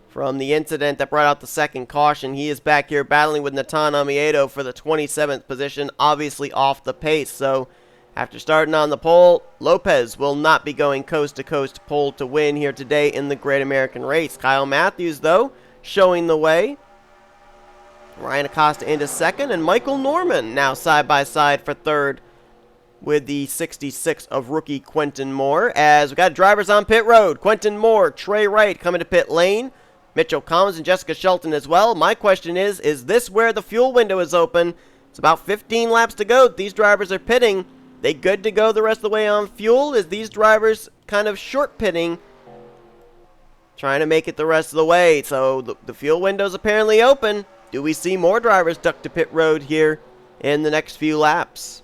from the incident that brought out the second caution. He is back here battling with N Amoedo for the 27th position, obviously off the pace. So after starting on the pole, Lopez will not be going coast-to-coast pole to win here today in the Great American Race. Kyle Matthews, though, showing the way. Ryan Acosta into second, and Michael Norman now side-by-side for third with the 66 of rookie Quentin Moore. As we got drivers on pit road, Quentin Moore, T Wright coming to pit lane, Mitchell Collins and Jessica Shelton as well. My question is this where the fuel window is open? It's about 15 laps to go. These drivers are pitting. They good to go the rest of the way on fuel? Is these drivers kind of short pitting, trying to make it the rest of the way? So the fuel window's apparently open. Do we see more drivers duck to pit road here in the next few laps?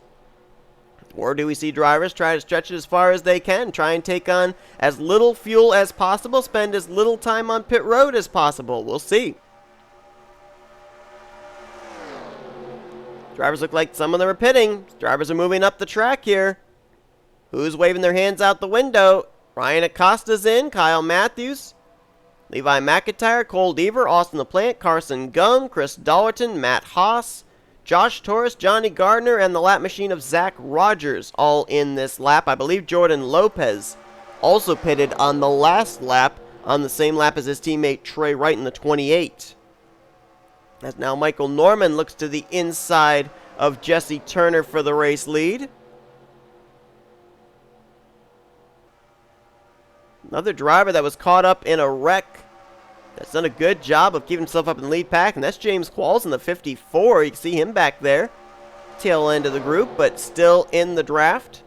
Or do we see drivers try to stretch it as far as they can, try and take on as little fuel as possible, spend as little time on pit road as possible? We'll see. Drivers look like some of them are pitting. Drivers are moving up the track here. Who's waving their hands out the window? Ryan Acosta's in, Kyle Matthews, Levi McIntyre, J Deaver, Austin LaPlante, Carson Gum, Chris Dalton, Matt Haas, Josh Taurus, Johnny Gardner, and the lap machine of Zach Rogers all in this lap. I believe Jordan Lopez also pitted on the last lap, on the same lap as his teammate T Wright in the 28. As now Michael Norman looks to the inside of Jesse Turner for the race lead. Another driver that was caught up in a wreck that's done a good job of keeping himself up in the lead pack, and that's J Qualls in the 54. You can see him back there. tail end of the group, but still in the draft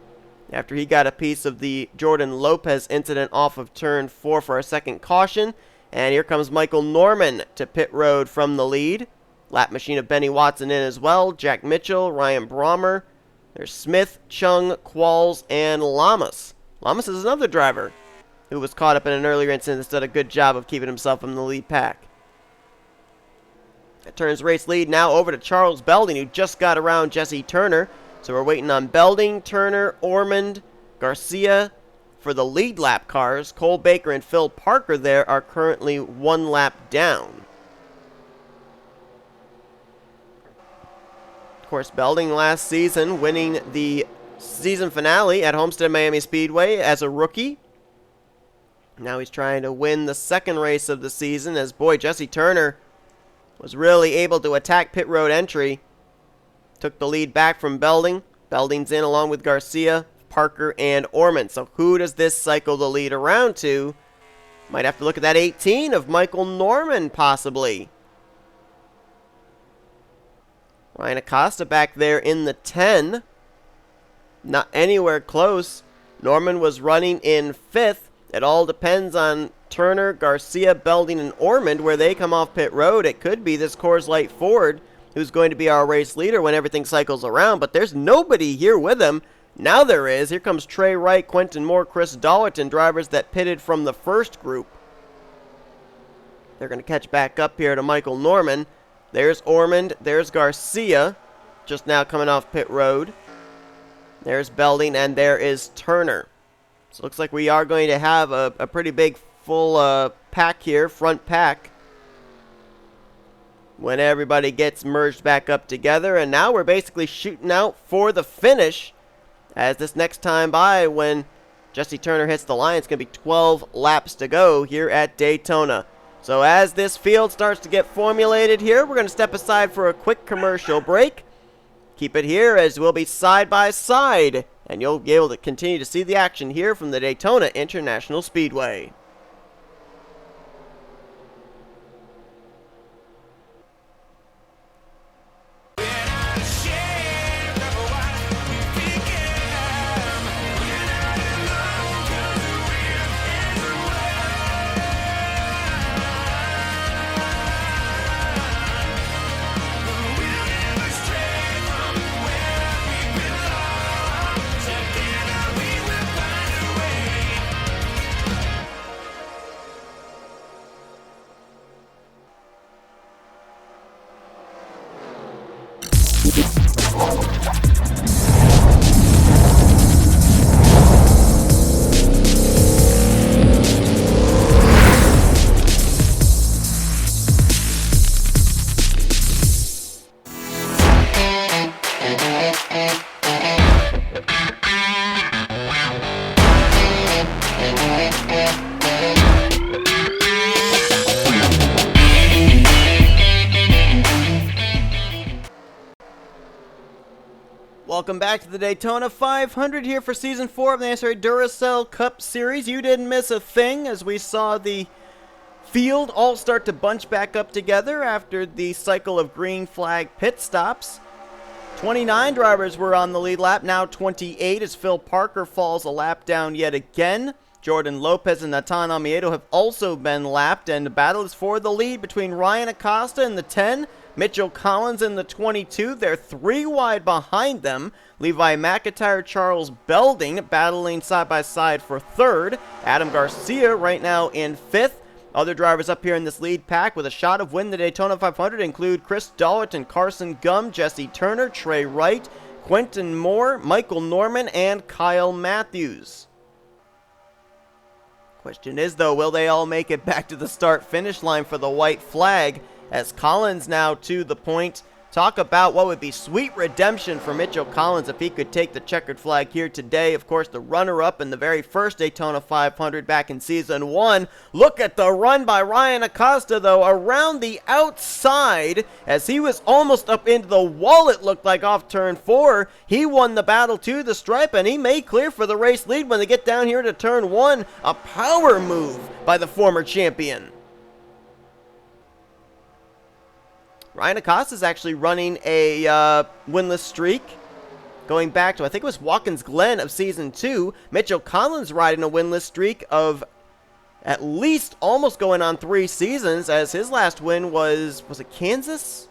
after he got a piece of the Jordan Lopez incident off of turn 4 for a second caution. And here comes Michael Norman to pit road from the lead. Lap machine of Benny Watson in as well. Jack Mitchell, Ryan Brommer. There's Smith, Chung, Qualls, and Llamas. Llamas is another driver who was caught up in an earlier incident that's done a good job of keeping himself in the lead pack. That turns race lead now over to Charles Belding, who just got around Jesse Turner. So we're waiting on Belding, Turner, Ormond, Garcia for the lead lap cars. Cole Baker and Phil Parker there are currently 1 lap down. Of course, Belding last season winning the season finale at Homestead Miami Speedway as a rookie. Now he's trying to win the second race of the season, as boy, Jesse Turner was really able to attack pit road entry. Took the lead back from Belding. Belding's in along with Garcia, Parker, and Ormond. So who does this cycle the lead around to? Might have to look at that 18 of Michael Norman, possibly. Ryan Acosta back there in the 10. Not anywhere close. Norman was running in 5th. It all depends on Turner, Garcia, Belding, and Ormond, where they come off pit road. It could be this Coors Light Ford who's going to be our race leader when everything cycles around, but there's nobody here with him. Now there is. Here comes Trey Wright, Quentin Moore, Chris Dalton, drivers that pitted from the first group. They're going to catch back up here to Michael Norman. There's Ormond, there's Garcia, just now coming off pit road. There's Belding, and there is Turner. So it looks like we are going to have a pretty big full pack here, front pack, when everybody gets merged back up together. And now we're basically shooting out for the finish, as this next time by, when Jesse Turner hits the line, it's going to be 12 laps to go here at Daytona. So as this field starts to get formulated here, we're going to step aside for a quick commercial break. Keep it here, as we'll be side by side, and you'll be able to continue to see the action here from the Daytona International Speedway. Welcome back to the Daytona 500 here for Season 4 of the NNSCRA Duracell Cup Series. You didn't miss a thing, as we saw the field all start to bunch back up together after the cycle of green flag pit stops. 29 drivers were on the lead lap, now 28 as Phil Parker falls a lap down yet again. Jordan Lopez and N Amoedo have also been lapped, and the battle is for the lead between Ryan Acosta in the 10, Mitchell Collins in the 22. They're 3 wide behind them. Levi McIntyre, Charles Belding battling side by side for 3rd. Adam Garcia right now in 5th. Other drivers up here in this lead pack with a shot of win the Daytona 500 include Chris Dalton, Carson Gum, Jesse Turner, Trey Wright, Quentin Moore, Michael Norman, and Kyle Matthews. Question is, though, will they all make it back to the start-finish line for the white flag? As Collins now to the point. Talk about what would be sweet redemption for Mitchell Collins if he could take the checkered flag here today. Of course, the runner-up in the very first Daytona 500 back in Season 1. Look at the run by Ryan Acosta, though, around the outside as he was almost up into the wall, it looked like, off turn 4. He won the battle to the stripe, and he may clear for the race lead when they get down here to turn 1. A power move by the former champion. Ryan Acosta is actually running a winless streak going back to, I think it was Watkins Glen of Season 2. Mitchell Collins riding a winless streak of at least almost going on 3 seasons, as his last win was it Kansas?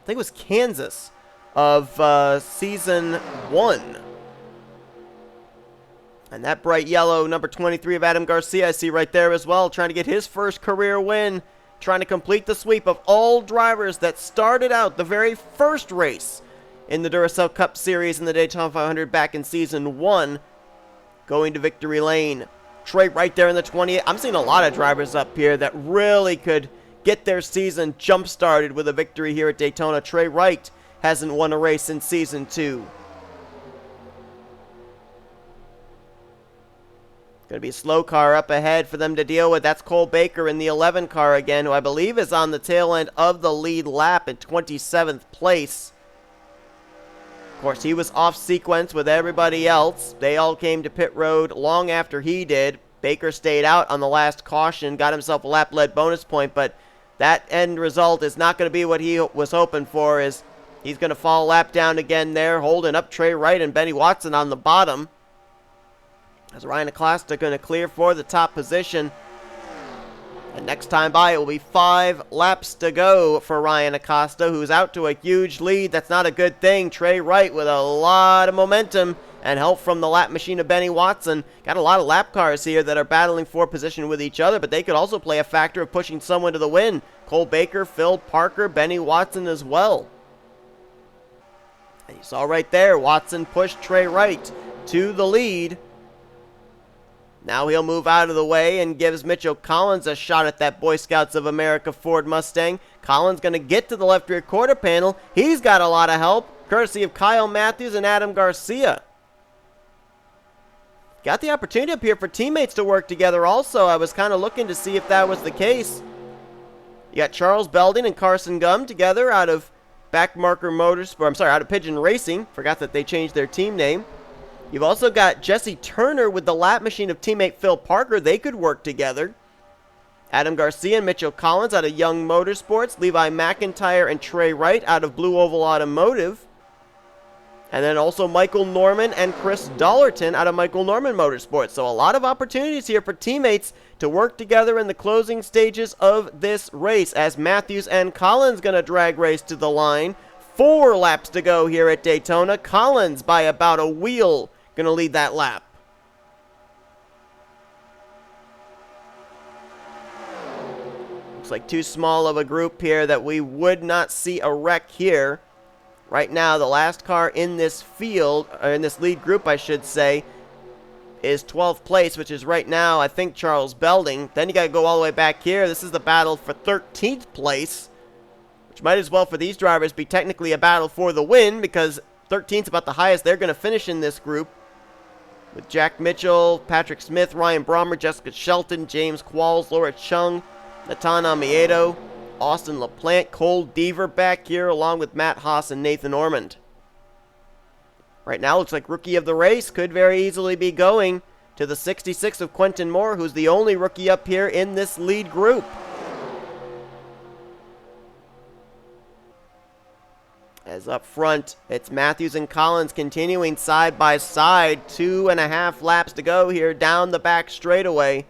I think it was Kansas of Season 1. And that bright yellow number 23 of Adam Garcia I see right there as well, trying to get his first career win, trying to complete the sweep of all drivers that started out the very first race in the Duracell Cup Series in the Daytona 500 back in Season 1, going to victory lane. Trey right there in the 28. I'm seeing a lot of drivers up here that really could get their season jump-started with a victory here at Daytona. Trey Wright hasn't won a race since Season 2. Going to be a slow car up ahead for them to deal with. That's Cole Baker in the 11 car again, who I believe is on the tail end of the lead lap in 27th place. Of course, he was off sequence with everybody else. They all came to pit road long after he did. Baker stayed out on the last caution, got himself a lap-led bonus point, but that end result is not going to be what he was hoping for, as he's going to fall a lap down again there, holding up Trey Wright and Benny Watson on the bottom. As Ryan Acosta going to clear for the top position. And next time by, it will be 5 laps to go for Ryan Acosta, who's out to a huge lead. That's not a good thing. Trey Wright with a lot of momentum and help from the lap machine of Benny Watson. Got a lot of lap cars here that are battling for position with each other, but they could also play a factor of pushing someone to the win. Cole Baker, Phil Parker, Benny Watson as well. And you saw right there, Watson pushed Trey Wright to the lead. Now he'll move out of the way and gives Mitchell Collins a shot at that Boy Scouts of America Ford Mustang. Collins going to get to the left rear quarter panel. He's got a lot of help, courtesy of Kyle Matthews and Adam Garcia. Got the opportunity up here for teammates to work together also. I was kind of looking to see if that was the case. You got Charles Belding and Carson Gum together out of Backmarker Motorsport. Out of Pigeon Racing. Forgot that they changed their team name. You've also got Jesse Turner with the lap machine of teammate Phil Parker. They could work together. Adam Garcia and Mitchell Collins out of Young Motorsports. Levi McIntyre and Trey Wright out of Blue Oval Automotive. And then also Michael Norman and Chris Dollarton out of Michael Norman Motorsports. So a lot of opportunities here for teammates to work together in the closing stages of this race, as Matthews and Collins going to drag race to the line. 4 laps to go here at Daytona. Collins by about a wheel going to lead that lap. Looks like too small of a group here that we would not see a wreck here. Right now, the last car in this field, or in this lead group, I should say, is 12th place, which is right now, I think, Charles Belding. Then you got to go all the way back here. This is the battle for 13th place, which might as well, for these drivers, be technically a battle for the win, because 13th is about the highest they're going to finish in this group. With Jack Mitchell, Patrick Smith, Ryan Brommer, Jessica Shelton, James Qualls, Laura Chung, N Amoedo, Austin LaPlante, Cole Deaver back here, along with Matt Haas and Nathan Ormond. Right now, looks like rookie of the race could very easily be going to the 66 of Quentin Moore, who's the only rookie up here in this lead group. As up front, it's Matthews and Collins continuing side by side. 2.5 laps to go here down the back straightaway.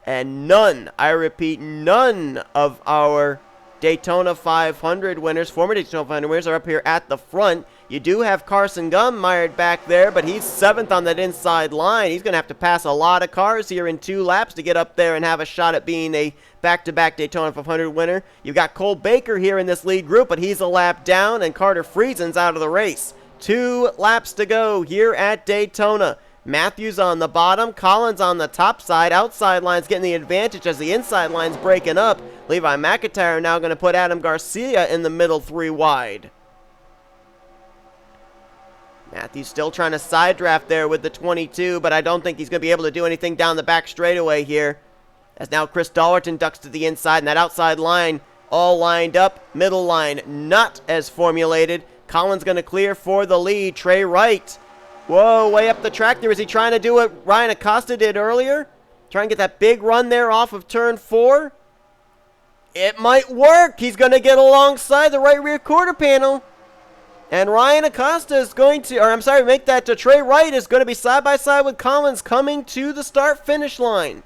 And none, I repeat, none of our Daytona 500 winners, former Daytona 500 winners, are up here at the front. You do have Carson Gum mired back there, but he's 7th on that inside line. He's going to have to pass a lot of cars here in 2 laps to get up there and have a shot at being a back-to-back Daytona 500 winner. You've got Cole Baker here in this lead group, but he's a lap down, and Carter Friesen's out of the race. 2 laps to go here at Daytona. Matthews on the bottom, Collins on the top side. Outside line's getting the advantage as the inside line's breaking up. Levi McIntyre now going to put Adam Garcia in the middle 3 wide. Matthews still trying to side draft there with the 22, but I don't think he's going to be able to do anything down the back straightaway here. As now Chris Dollarton ducks to the inside, and that outside line all lined up. Middle line not as formulated. Collins going to clear for the lead. Trey Wright. Whoa, way up the track there. Is he trying to do what Ryan Acosta did earlier? Trying to get that big run there off of turn 4? It might work. He's going to get alongside the right rear quarter panel. And R Acosta is going to, make that to T Wright is going to be side by side with Collins coming to the start-finish line.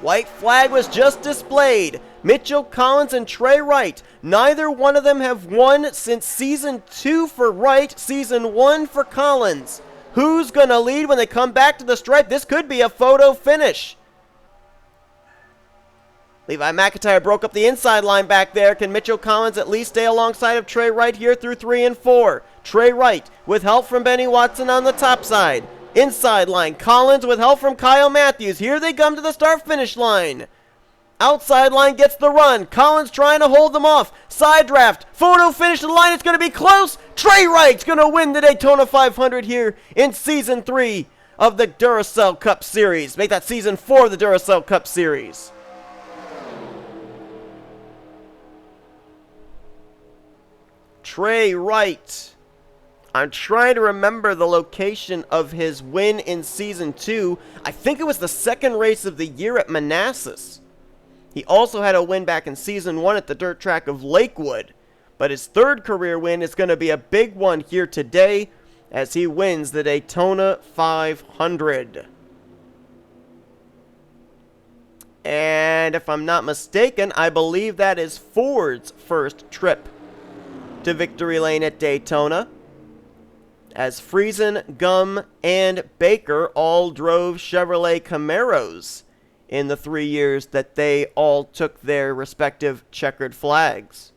White flag was just displayed. Mitchell Collins and T Wright. Neither one of them have won since Season 2 for Wright, Season 1 for Collins. Who's going to lead when they come back to the stripe? This could be a photo finish. Levi McIntyre broke up the inside line back there. Can Mitchell Collins at least stay alongside of T Wright here through 3 and 4? T Wright with help from Benny Watson on the top side. Inside line, Collins with help from Kyle Matthews. Here they come to the start-finish line. Outside line gets the run. Collins trying to hold them off. Side draft. Photo finish the line. It's going to be close. T Wright's going to win the Daytona 500 here in Season 3 of the Duracell Cup Series. Make that Season 4 of the Duracell Cup Series. T Wright. I'm trying to remember the location of his win in Season 2. I think it was the second race of the year at Manassas. He also had a win back in Season 1 at the dirt track of Lakewood. But his third career win is going to be a big one here today as he wins the Daytona 500. And if I'm not mistaken, I believe that is Ford's first trip to victory lane at Daytona, as Friesen, Gum, and Baker all drove Chevrolet Camaros in the 3 years that they all took their respective checkered flags.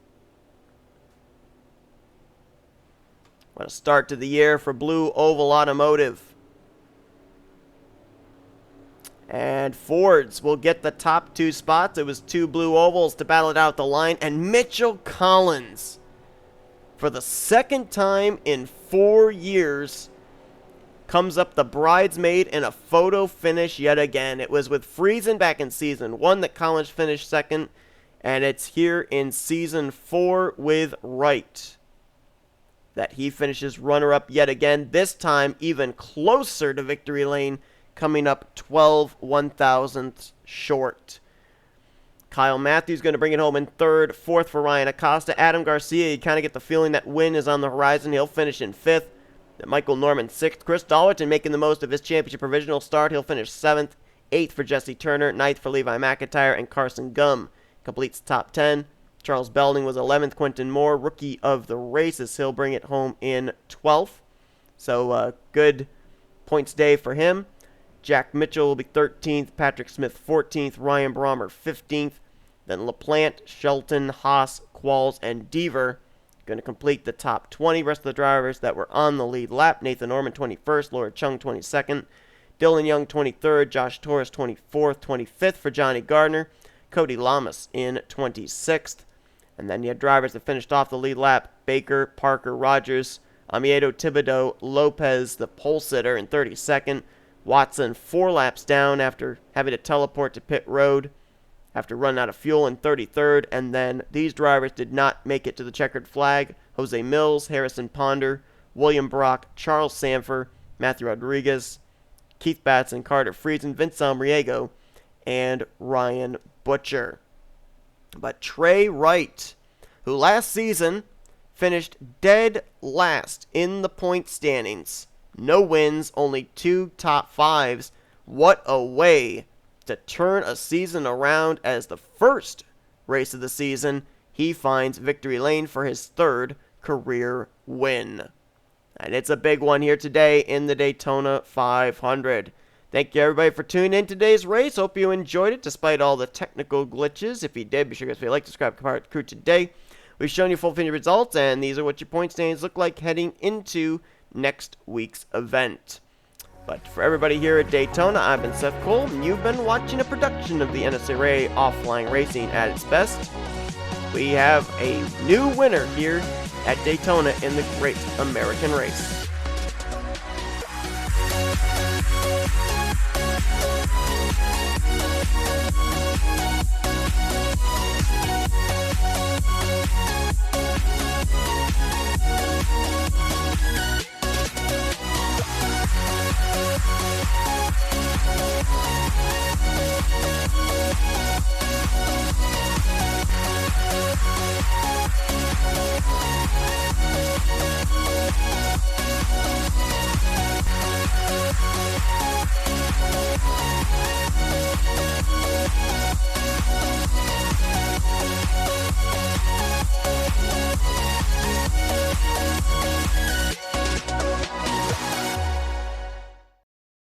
What a start to the year for Blue Oval Automotive. And Fords will get the top 2 spots. It was 2 Blue Ovals to battle it out the line, and Mitchell Collins, for the second time in 4 years, comes up the bridesmaid in a photo finish yet again. It was with Friesen back in Season 1 that Collins finished second, and it's here in Season 4 with Wright that he finishes runner-up yet again, this time even closer to victory lane, coming up 12 1/1000ths short. Kyle Matthews going to bring it home in third. Fourth for R Acosta. Adam Garcia, you kind of get the feeling that win is on the horizon. He'll finish in fifth. Michael Norman sixth. Chris Dollerton making the most of his championship provisional start. He'll finish seventh. Eighth for Jesse Turner. Ninth for Levi McIntyre. And Carson Gum completes top 10. Charles Belding was 11th. Quentin Moore, rookie of the races. He'll bring it home in 12th. So good points day for him. Jack Mitchell will be 13th. Patrick Smith 14th. Ryan Brommer 15th. Then LaPlante, Shelton, Haas, Qualls, and Deaver going to complete the top 20. Rest of the drivers that were on the lead lap: Nathan Ormond 21st, L Chung 22nd, Dylan Young 23rd, Josh Taurus 24th, 25th for J Gardner, Cody Llamas in 26th. And then you had drivers that finished off the lead lap: Baker, Parker, Rogers, Amoedo, Thibodeaux, Lopez, the pole sitter, in 32nd. Watson 4 laps down after having to teleport to pit road after running out of fuel, in 33rd. And then these drivers did not make it to the checkered flag: Jose Millz, Harrison Ponder, William Brock, Charles Sandfer, Matthew Rodriguez, Keith Batson, Carter Friesen, Vince Almariego, and Ryan Butcher. But T Wright, who last season finished dead last in the point standings, no wins, only 2 top 5s. What a way to turn a season around, as the first race of the season, he finds victory lane for his 3rd career win. And it's a big one here today in the Daytona 500. Thank you, everybody, for tuning in today's race. Hope you enjoyed it, despite all the technical glitches. If you did, be sure to like, subscribe, to the crew today. We've shown you full finished results, and these are what your point standings look like heading into next week's event. But for everybody here at Daytona, I've been Seth Cole, and you've been watching a production of the NNSCRA Offline Racing at its best. We have a new winner here at Daytona in the Great American Race.